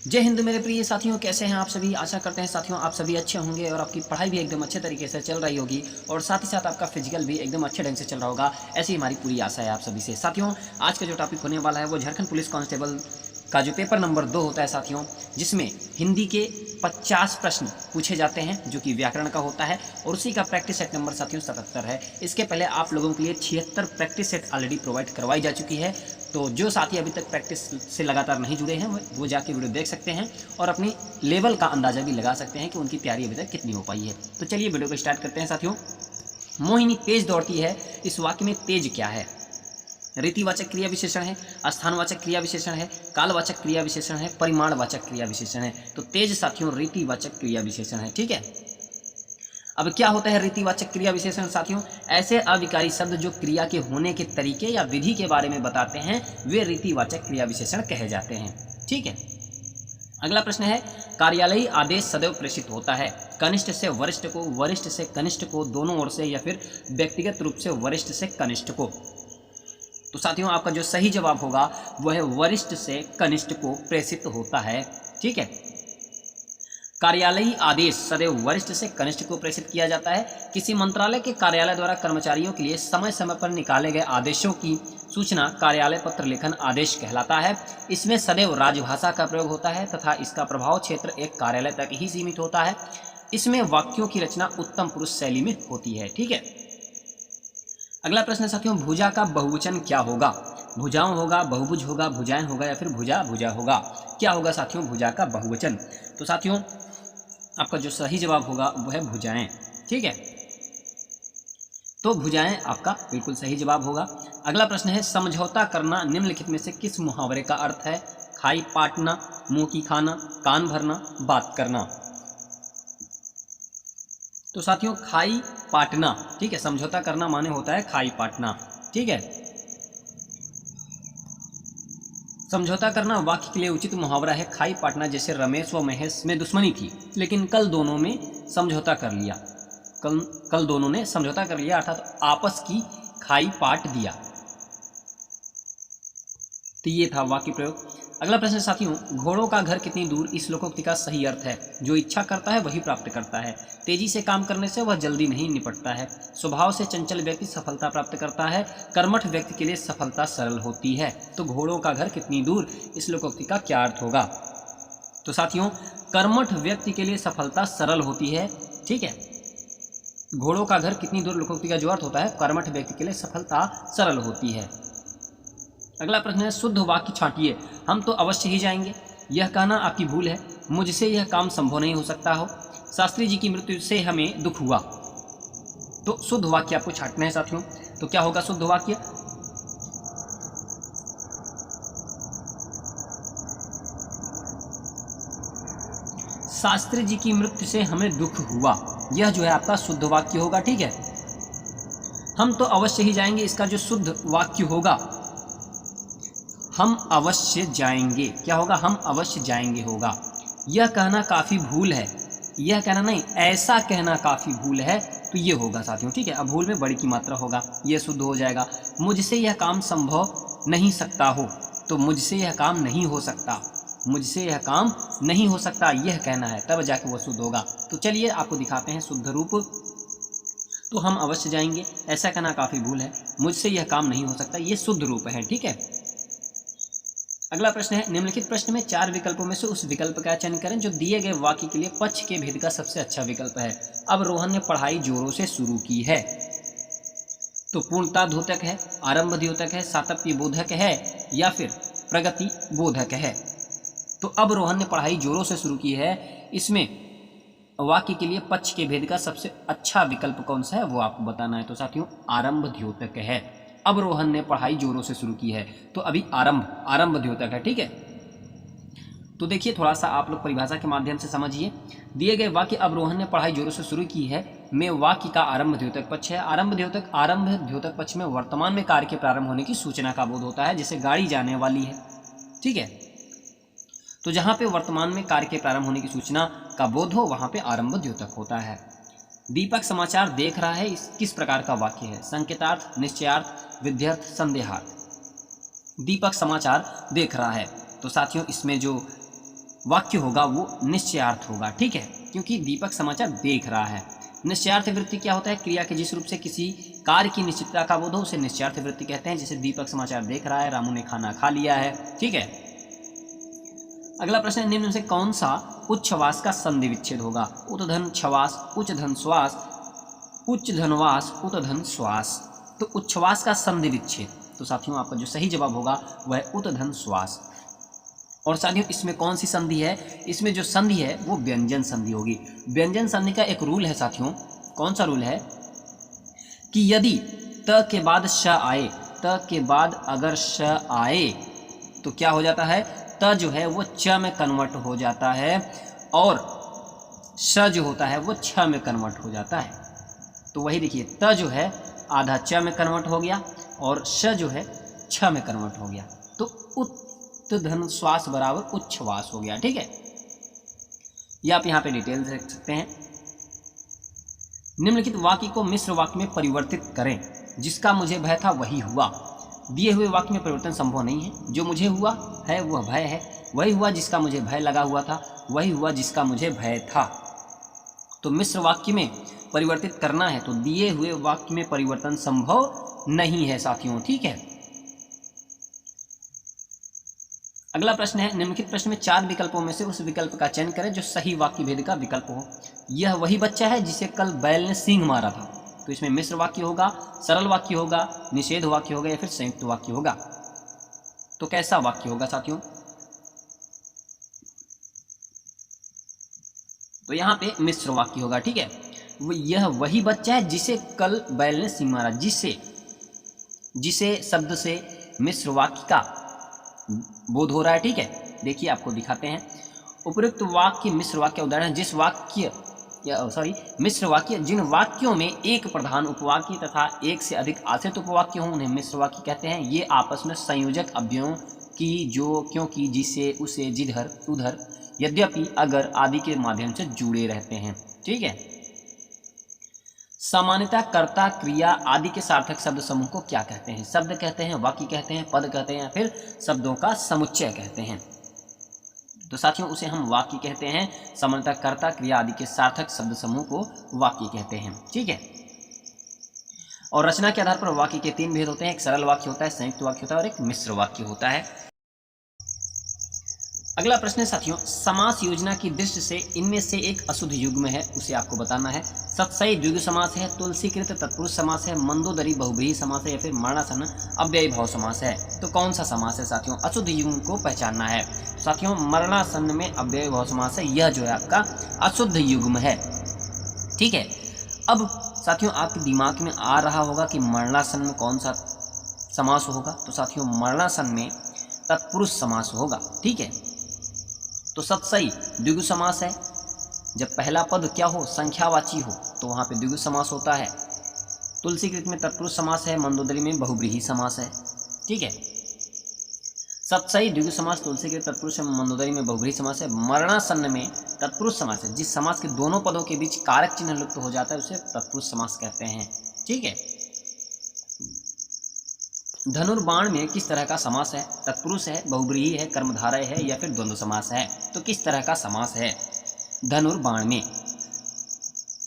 जय हिंद मेरे प्रिय साथियों, कैसे हैं आप सभी। आशा करते हैं साथियों आप सभी अच्छे होंगे और आपकी पढ़ाई भी एकदम अच्छे तरीके से चल रही होगी और साथ ही साथ आपका फिजिकल भी एकदम अच्छे ढंग से चल रहा होगा। ऐसी हमारी पूरी आशा है आप सभी से। साथियों आज का जो टॉपिक होने वाला है वो झारखंड पुलिस कांस्टेबल का जो पेपर नंबर 2 होता है साथियों, जिसमें हिंदी के 50 प्रश्न पूछे जाते हैं जो कि व्याकरण का होता है और उसी का प्रैक्टिस सेट नंबर साथियों 77 है। इसके पहले आप लोगों के लिए 76 प्रैक्टिस सेट ऑलरेडी प्रोवाइड करवाई जा चुकी है। तो जो साथी अभी तक प्रैक्टिस से लगातार नहीं जुड़े हैं वो जाके वीडियो देख सकते हैं और अपनी लेवल का अंदाज़ा भी लगा सकते हैं कि उनकी तैयारी अभी तक कितनी हो पाई है। तो चलिए वीडियो को स्टार्ट करते हैं साथियों। मोहिनी तेज दौड़ती है, इस वाक्य में तेज क्या है? रीतिवाचक क्रिया विशेषण है, स्थानवाचक क्रिया विशेषण है, कालवाचक क्रिया विशेषण है, परिमाणवाचक क्रिया विशेषण है। तो तेज साथियों रीतिवाचक क्रिया विशेषण है। ठीक है, अब क्या होता है रीतिवाचक क्रिया विशेषण साथियों? ऐसे अविकारी शब्द जो क्रिया के होने के तरीके या विधि के बारे में बताते हैं वे रीतिवाचक क्रिया विशेषण कहे जाते हैं। ठीक है, अगला प्रश्न है कार्यालयी आदेश सदैव प्रेषित होता है कनिष्ठ से वरिष्ठ को, वरिष्ठ से कनिष्ठ को, दोनों ओर से, या फिर व्यक्तिगत रूप से वरिष्ठ से कनिष्ठ को। तो साथियों आपका जो सही जवाब होगा वह है वरिष्ठ से कनिष्ठ को प्रेषित होता है। ठीक है, कार्यालयी आदेश सदैव वरिष्ठ से कनिष्ठ को प्रेषित किया जाता है। किसी मंत्रालय के कार्यालय द्वारा कर्मचारियों के लिए समय समय पर निकाले गए आदेशों की सूचना कार्यालय पत्र लेखन आदेश कहलाता है। इसमें सदैव राजभाषा का प्रयोग होता है तथा इसका प्रभाव क्षेत्र एक कार्यालय तक ही सीमित होता है। इसमें वाक्यों की रचना उत्तम पुरुष शैली में होती है। ठीक है, अगला प्रश्न साथियों भुजा का बहुवचन क्या होगा? भुजाओं होगा, बहुभुज होगा, भुजाएं होगा, या फिर भुजा भुजा होगा। क्या होगा साथियों भुजा का बहुवचन? तो साथियों आपका जो सही जवाब होगा वो है भुजाएं। ठीक है, तो भुजाएं आपका बिल्कुल सही जवाब होगा। अगला प्रश्न है समझौता करना निम्नलिखित में से किस मुहावरे का अर्थ है? खाई पाटना, मुंह की खाना, कान भरना, बात करना। तो साथियों खाई पाटना, ठीक है, समझौता करना माने होता है खाई पाटना। ठीक है, समझौता करना वाक्य के लिए उचित मुहावरा है खाई पाटना। जैसे रमेश व महेश में दुश्मनी थी लेकिन कल दोनों में समझौता कर लिया, कल दोनों ने समझौता कर लिया अर्थात आपस की खाई पाट दिया। तो ये था वाक्य प्रयोग। अगला प्रश्न साथियों घोड़ों का घर कितनी दूर, इस लोकोक्ति का सही अर्थ है? जो इच्छा करता है वही प्राप्त करता है। तेजी से काम करने से वह जल्दी नहीं निपटता है। स्वभाव से चंचल व्यक्ति सफलता प्राप्त करता है। कर्मठ व्यक्ति के लिए सफलता सरल होती है। तो घोड़ों का घर कितनी दूर, इस लोकोक्ति का क्या अर्थ होगा? तो साथियों कर्मठ व्यक्ति के लिए सफलता सरल होती है। ठीक है, घोड़ों का घर कितनी दूर लोकोक्ति का जो अर्थ होता है कर्मठ व्यक्ति के लिए सफलता सरल होती है। अगला प्रश्न है शुद्ध वाक्य छांटिए। हम तो अवश्य ही जाएंगे, यह कहना आपकी भूल है, मुझसे यह काम संभव नहीं हो सकता हो, शास्त्री जी की मृत्यु से हमें दुख हुआ। तो शुद्ध वाक्य आपको छांटना है साथियों। तो क्या होगा शुद्ध वाक्य? शास्त्री जी की मृत्यु से हमें दुख हुआ, यह जो है आपका शुद्ध वाक्य होगा। ठीक है, हम तो अवश्य ही जाएंगे, इसका जो शुद्ध वाक्य होगा हम अवश्य जाएंगे। क्या होगा? हम अवश्य जाएंगे होगा। यह कहना काफ़ी भूल है, यह कहना नहीं, ऐसा कहना काफ़ी भूल है, तो ये होगा साथियों। ठीक है, अब भूल में बड़ी की मात्रा होगा, ये शुद्ध हो जाएगा। मुझसे यह काम संभव नहीं सकता हो, तो मुझसे यह काम नहीं हो सकता, मुझसे यह काम नहीं हो सकता यह कहना है, तब जाके वो शुद्ध होगा। तो चलिए आपको दिखाते हैं शुद्ध रूप। तो हम अवश्य जाएंगे, ऐसा कहना काफ़ी भूल है, मुझसे यह काम नहीं हो सकता, ये शुद्ध रूप है। ठीक है, अगला प्रश्न है निम्नलिखित प्रश्न में 4 विकल्पों में से उस विकल्प का चयन करें जो दिए गए वाक्य के लिए पक्ष के भेद का सबसे अच्छा विकल्प है। अब रोहन ने पढ़ाई जोरों से शुरू की है। तो पूर्णता द्योतक है, आरंभ द्योतक है, सातत्य बोधक है, या फिर प्रगति बोधक है। तो अब रोहन ने पढ़ाई जोरों से शुरू की है, इसमें वाक्य के लिए पक्ष के भेद का सबसे अच्छा विकल्प कौन सा है वो आपको बताना है। तो साथियों आरंभ द्योतक है। अब रोहन ने पढ़ाई जोरों से शुरू की है, तो अभी आरंभ द्योतक है। ठीक है, तो देखिए थोड़ा सा आप लोग परिभाषा के माध्यम से समझिए। दिए गए वाक्य अब रोहन ने पढ़ाई जोरों से शुरू की है में वाक्य का आरंभ द्योतक पक्ष है। आरंभ द्योतक पक्ष में वर्तमान में कार्य के प्रारंभ होने की सूचना का बोध होता है, जैसे गाड़ी जाने वाली है। ठीक है, तो जहाँ पे वर्तमान में कार्य के प्रारंभ होने की सूचना का बोध हो वहाँ पे आरंभ द्योतक होता है। दीपक समाचार देख रहा है, इस किस प्रकार का वाक्य है? संकेतार्थ, निश्चयार्थ, विध्यर्थ, संदेहार्थ। दीपक समाचार देख रहा है, तो साथियों इसमें जो वाक्य होगा वो निश्चयार्थ होगा, ठीक है, क्योंकि दीपक समाचार देख रहा है। निश्चयार्थ वृत्ति क्या होता है? क्रिया के जिस रूप से किसी कार्य की निश्चितता का बोध हो उसे निश्चयार्थ वृत्ति कहते हैं। जैसे दीपक समाचार देख रहा है, रामू ने खाना खा लिया है, ठीक है। अगला प्रश्न है, निम्न में से कौन सा उच्छ्वास का संधि विच्छेद होगा? उतधन छवास, उच्च धन श्वास, उच्च धनवास, उतधन श्वास। तो उच्छ्वास का संधि विच्छेद, तो साथियों आपका जो सही जवाब होगा वह उतधन श्वास। और साथियों इसमें कौन सी संधि है? इसमें जो संधि है वो व्यंजन संधि होगी। व्यंजन संधि का एक रूल है साथियों, कौन सा रूल है कि यदि त के बाद श आए, त के बाद अगर श आए तो क्या हो जाता है? त जो है वो च में कन्वर्ट हो जाता है और श जो होता है वो छ में कन्वर्ट हो जाता है। तो वही देखिए, त जो है आधा च में कन्वर्ट हो गया और श जो है छ में कन्वर्ट हो गया, तो उतधन श्वास बराबर उच्छ्वास हो गया, ठीक है। ये आप यहाँ पे डिटेल देख सकते हैं। निम्नलिखित वाक्य को मिश्र वाक्य में परिवर्तित करें। जिसका मुझे भय था वही हुआ। दिए हुए वाक्य में परिवर्तन संभव नहीं है। जो मुझे हुआ है वह भय है, वही हुआ जिसका मुझे भय लगा हुआ था, वही हुआ जिसका मुझे भय था। तो मिश्र वाक्य में परिवर्तित करना है तो दिए हुए वाक्य में परिवर्तन संभव नहीं है साथियों, ठीक है। अगला प्रश्न है, निम्नलिखित प्रश्न में 4 विकल्पों में से उस विकल्प का चयन करें जो सही वाक्य भेद का विकल्प हो। यह वही बच्चा है जिसे कल बैल ने सींग मारा था। तो इसमें मिश्र वाक्य होगा, सरल वाक्य होगा, निषेध वाक्य होगा या फिर संयुक्त वाक्य होगा। तो कैसा वाक्य होगा साथियों? तो यहाँ पे मिश्र वाक्य होगा, ठीक है। यह वही बच्चा है जिसे कल बैल ने सींग मारा। जिसे शब्द से मिश्र वाक्य का बोध हो रहा है, ठीक है। देखिए आपको दिखाते हैं। उपयुक्त वाक्य मिश्र वाक्य उदाहरण, मिश्र वाक्य जिन वाक्यों में एक प्रधान उपवाक्य तथा एक से अधिक आश्रित उपवाक्य हों उन्हें मिश्र वाक्य कहते हैं। ये आपस में संयोजक अव्ययों की, जो, क्योंकि, जिसे, उसे, जिधर, उधर, यद्यपि, अगर आदि के माध्यम से जुड़े रहते हैं, ठीक है। सामान्यतः कर्ता, क्रिया आदि के सार्थक शब्द समूह को क्या कहते हैं? शब्द कहते हैं, वाक्य कहते हैं, पद कहते हैं या फिर शब्दों का समुच्चय कहते हैं। तो साथियों उसे हम वाक्य कहते हैं। सामान्यतः कर्ता, क्रिया आदि के सार्थक शब्द समूह को वाक्य कहते हैं, ठीक है। और रचना के आधार पर वाक्य के 3 भेद होते हैं। एक सरल वाक्य होता है, संयुक्त वाक्य होता है और एक मिश्र वाक्य होता है। अगला प्रश्न है साथियों, समास योजना की दृष्टि से इनमें से एक अशुद्ध युग्म है, उसे आपको बताना है। सत्सई द्विगु समास है, तुलसीकृत तत्पुरुष समास है, मंदोदरी बहुब्रीहि समास है या फिर मरणासन अव्ययी भाव समास है। तो कौन सा समास है साथियों? अशुद्ध युग्म को पहचानना है। साथियों मरणासन में अव्ययी भाव समास है, यह जो है आपका अशुद्ध युग्म है, ठीक है। अब साथियों आपके दिमाग में आ रहा होगा कि मरणासन में कौन सा समास होगा? तो साथियों मरणासन में तत्पुरुष समास होगा, ठीक है। तो सत्सई द्विगु समास है। जब पहला पद क्या हो? संख्यावाची हो, तो वहां पे द्विगु समास होता है। तुलसीकृत में तत्पुरुष समास है, मंदोदरी में बहुब्रीहि समास है, ठीक है। सत्सई द्विगु समास, तुलसीकृत तत्पुरुष, मंदोदरी में बहुब्रीहि समास है। मरणासन्न में तत्पुरुष समास है। जिस समास के दोनों पदों के बीच कारक चिन्ह लुप्त हो जाता है उसे तत्पुरुष समास कहते हैं, ठीक है। धनुर्बाण में किस तरह का समास है? तत्पुरुष है, बहुब्रीहि है, कर्मधारय है या फिर द्वंद्व समास है? तो किस तरह का समास है धनुर्बाण में?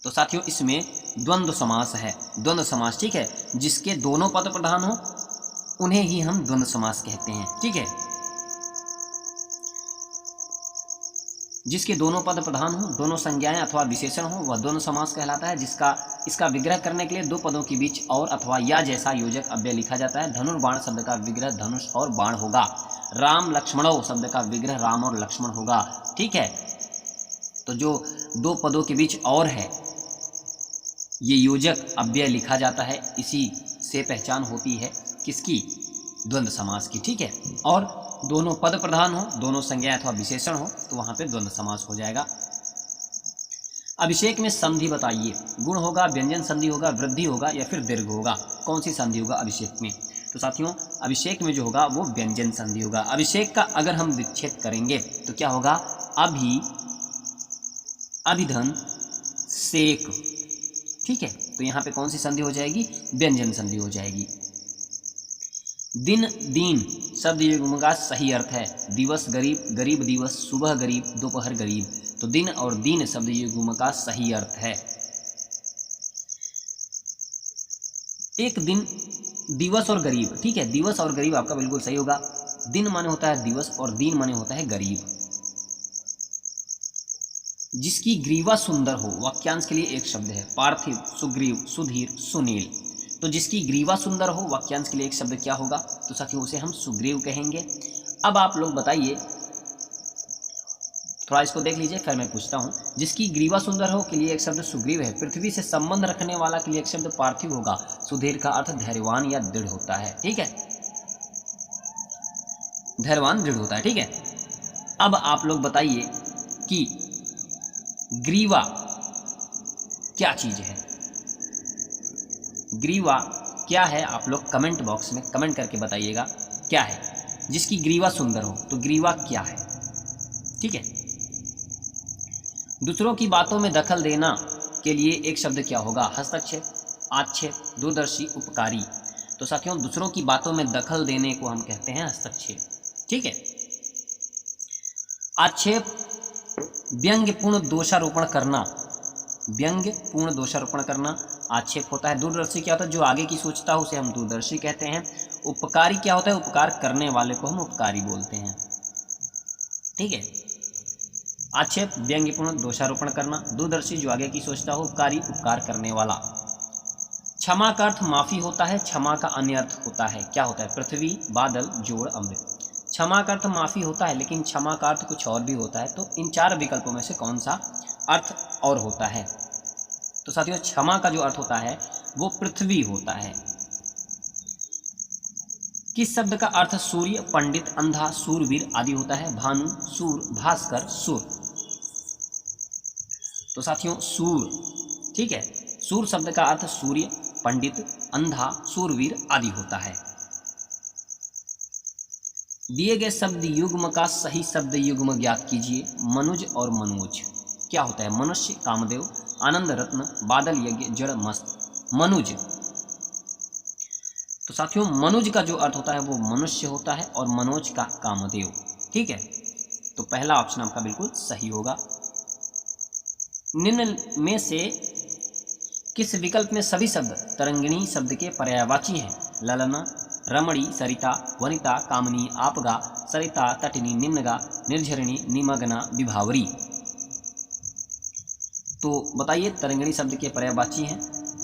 तो साथियों इसमें द्वंद्व समास है, द्वंद्व समास, ठीक है। जिसके दोनों पद प्रधान हो उन्हें ही हम द्वंद्व समास कहते हैं, ठीक है। जिसके दोनों पद प्रधान हो, दोनों संज्ञाएं अथवा विशेषण हो, वह द्वंद्व समास कहलाता है। इसका विग्रह करने के लिए 2 पदों के बीच और अथवा या जैसा योजक अव्यय लिखा जाता है। धनुर्बाण शब्द का विग्रह धनुष और बाण होगा। राम लक्ष्मणो शब्द का विग्रह राम और लक्ष्मण होगा, ठीक है। तो जो 2 पदों के बीच और है ये योजक अव्यय लिखा जाता है, इसी से पहचान होती है किसकी? द्वंद्व समास की, ठीक है। और दोनों पद प्रधान हो, दोनों संज्ञा अथवा विशेषण हो तो वहां पे द्वंद्व समास हो जाएगा। अभिषेक में संधि बताइए। गुण होगा, व्यंजन संधि होगा, वृद्धि होगा या फिर दीर्घ होगा? कौन सी संधि होगा अभिषेक में? तो साथियों अभिषेक में जो होगा वो व्यंजन संधि होगा। अभिषेक का अगर हम विच्छेद करेंगे तो क्या होगा? अभिधन सेक, ठीक है। तो यहाँ पे कौन सी संधि हो जाएगी? व्यंजन संधि हो जाएगी। दिन दीन शब्द युग्म का सही अर्थ है दिवस गरीब, गरीब दिवस, सुबह गरीब, दोपहर गरीब। तो दिन और दीन शब्द युग्म का सही अर्थ है। एक दिन, दिवस और गरीब, ठीक है, दिवस और गरीब आपका बिल्कुल सही होगा। दिन माने होता है दिवस और दीन माने होता है गरीब। जिसकी ग्रीवा सुंदर हो, वाक्यांश के लिए एक शब्द है पार्थिव, सुग्रीव, सुधीर, सुनील। तो जिसकी ग्रीवा सुंदर हो, वाक्यांश के लिए एक शब्द क्या होगा? तो साथियों उसे हम सुग्रीव कहेंगे। अब आप लोग बताइए, थोड़ा इसको देख लीजिए, फिर मैं पूछता हूँ। जिसकी ग्रीवा सुंदर हो के लिए एक शब्द सुग्रीव है। पृथ्वी से संबंध रखने वाला के लिए एक शब्द पार्थिव होगा। सुधीर का अर्थ धैर्यवान या दृढ़ होता है, ठीक है, धैर्यवान दृढ़ होता है, ठीक है। अब आप लोग बताइए कि ग्रीवा क्या चीज है? ग्रीवा क्या है? आप लोग कमेंट बॉक्स में कमेंट करके बताइएगा क्या है। जिसकी ग्रीवा सुंदर हो, तो ग्रीवा क्या है, ठीक है। दूसरों की बातों में दखल देना के लिए एक शब्द क्या होगा? हस्तक्षेप, आक्षेप, दूरदर्शी, उपकारी। तो साथियों दूसरों की बातों में दखल देने को हम कहते हैं हस्तक्षेप, ठीक है। आक्षेप व्यंग्यपूर्ण दोषारोपण करना, व्यंग्यपूर्ण दोषारोपण करना आक्षेप होता है। दूरदर्शी क्या होता है? जो आगे की सोचता है उसे हम दूरदर्शी कहते हैं। उपकारी क्या होता है? उपकार करने वाले को हम उपकारी बोलते हैं, ठीक है। आक्षेप व्यंग्यपूर्ण दोषारोपण करना, दूरदर्शी जो आगे की सोचता हो, उपकारी उपकार करने वाला। क्षमा का अर्थ माफी होता है। क्षमा का अन्य अर्थ होता है, क्या होता है? पृथ्वी, बादल, जोड़, अमृत। क्षमा का अर्थ माफी होता है, लेकिन क्षमा का अर्थ कुछ और भी होता है। तो इन चार विकल्पों में से कौन सा अर्थ और होता है? तो साथियों क्षमा का जो अर्थ होता है वो पृथ्वी होता है। किस शब्द का अर्थ सूर्य, पंडित, अंधा, सूरवीर आदि होता है? भानु, सूर, भास्कर, सूर। तो साथियों सूर, ठीक है, सूर शब्द का अर्थ सूर्य, पंडित, अंधा, सूरवीर आदि होता है। दिए गए शब्द युग्म का सही शब्द युग्म ज्ञात कीजिए। मनुज और मनोज क्या होता है? मनुष्य, कामदेव, आनंद रत्न, बादल यज्ञ, जड़ मस्त। मनुज, तो साथियों मनुज का जो अर्थ होता है वो मनुष्य होता है और मनोज का कामदेव, ठीक है। तो पहला ऑप्शन आपका बिल्कुल सही होगा। निम्न में से किस विकल्प में सभी शब्द तरंगिणी शब्द के पर्यायवाची हैं? ललना, रमणी, सरिता, वनिता, कामनी, आपगा, सरिता, तटिनी, निम्नगा, निर्झरिणी, निमग्ना, विभावरी। तो बताइए तरंगिणी शब्द के पर्यायवाची हैं।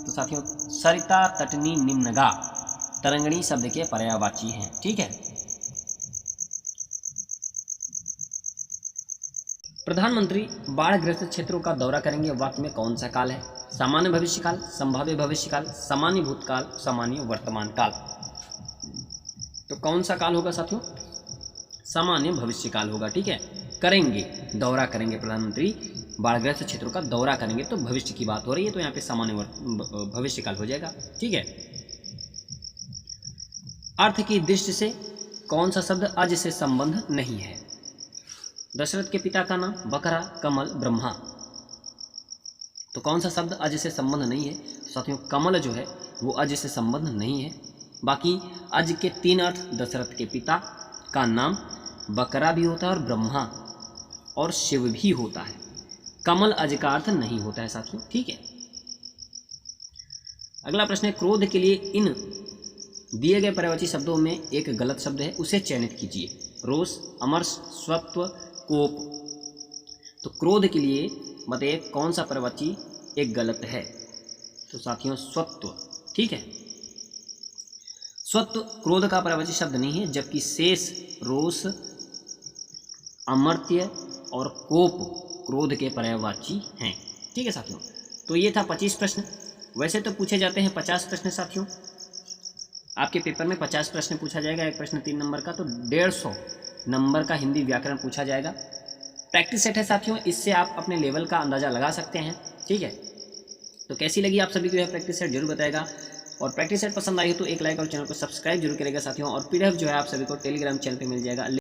तो साथियों सरिता, तटनी, निम्नगा तरंगिणी शब्द के पर्यायवाची हैं, ठीक है। प्रधानमंत्री बाढ़ग्रस्त क्षेत्रों का दौरा करेंगे, वाक्य में कौन सा काल है? सामान्य भविष्यकाल, संभाव्य भविष्यकाल, सामान्य भूतकाल, सामान्य वर्तमान काल। तो कौन सा काल होगा साथियों? सामान्य भविष्यकाल होगा, ठीक है। करेंगे, दौरा करेंगे, प्रधानमंत्री बाढ़ग्रस्त क्षेत्रों का दौरा करेंगे, तो भविष्य की बात हो रही है, तो यहाँ पे सामान्य भविष्यकाल हो जाएगा, ठीक है। अर्थ की दृष्टि से कौन सा शब्द अज से संबंध नहीं है? दशरथ के पिता का नाम, बकरा, कमल, ब्रह्मा। तो कौन सा शब्द अज से संबंध नहीं है? साथियों कमल जो है वो अज से संबंध नहीं है। बाकी अज के तीन अर्थ, दशरथ के पिता का नाम, बकरा भी होता है और ब्रह्मा और शिव भी होता है। कमल अज का अर्थ नहीं होता है साथियों, ठीक है। अगला प्रश्न है, क्रोध के लिए इन दिए गए पर्यायवाची शब्दों में एक गलत शब्द है, उसे चयनित कीजिए। रोष, अमर्ष, स्वत्व, कोप। तो क्रोध के लिए बताइए कौन सा पर्यायवाची एक गलत है? तो साथियों स्वत्व, ठीक है। स्वत्व क्रोध का पर्यायवाची शब्द नहीं है, जबकि शेष, रोष, अमर्त्य और कोप क्रोध के पर्यायवाची हैं, ठीक है साथियों। तो ये था 25 प्रश्न। वैसे तो पूछे जाते हैं 50 प्रश्न साथियों, आपके पेपर में 50 प्रश्न पूछा जाएगा, एक प्रश्न 3 नंबर का, तो 150 नंबर का हिंदी व्याकरण पूछा जाएगा। प्रैक्टिस सेट है साथियों, इससे आप अपने लेवल का अंदाज़ा लगा सकते हैं, ठीक है। तो कैसी लगी आप सभी को यह प्रैक्टिस सेट जरूर बताएगा, और प्रैक्टिस सेट पसंद आई हो तो एक लाइक और चैनल को सब्सक्राइब जरूर करेगा साथियों। और PDF जो है आप सभी को टेलीग्राम चैनल पर मिल जाएगा।